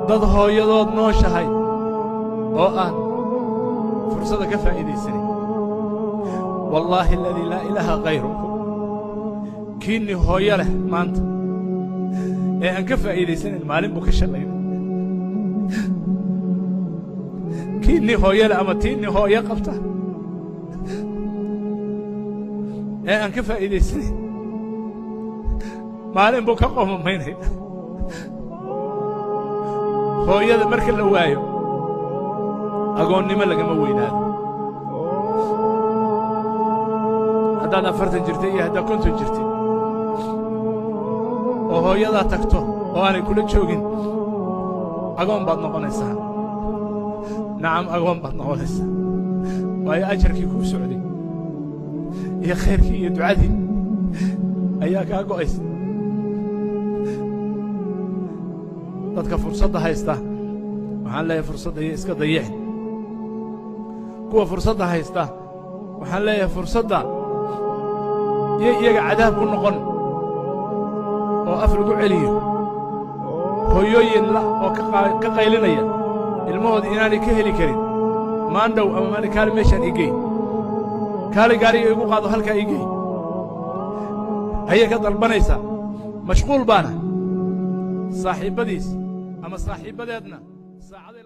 dad hooyadood nooshahay oo aan fursada ka faa'iidaysanin wallaahi alladii laa ilaaha ghayruhu kiinni hooyo leh maanta ee aan ka faa'iidaysanin maalin buu ka shalayna kiinni hooyo leh ama tiinni hooyo qabta ee aan ka faa'iidaysanin maalin buu ka qoomamaynaya hooyada marka la waayo agoonnimo lagama weynaado haddaad 40 jirtay iyo haddaad 50 jirtay oo hooyadaa tagto oo aanay kula joogin agoon baad noqonaysaa nacam agoon baad noqonaysaa waayo ajarkii kuu socday iyo khayrkii iyo ducadii ayaa kaa go'aysa dadka fursadda haysta waxaan leeyahay fursadda iyo iska dayicin kuwa fursadda haysta waxaan leeyahay fursadda iyo iyaga cadaab ku noqon oo af lagu celiyo hooyooyin la oo ka qaylinaya ilmahooda inaanay ka heli karin maandhow ama maali kaali meeshaan igey kaali gaariga igu qaado halkaa igey ayay ka dalbanaysaa mashquul baana saaxiibbadiis ama saaxiibbadeedna saacaday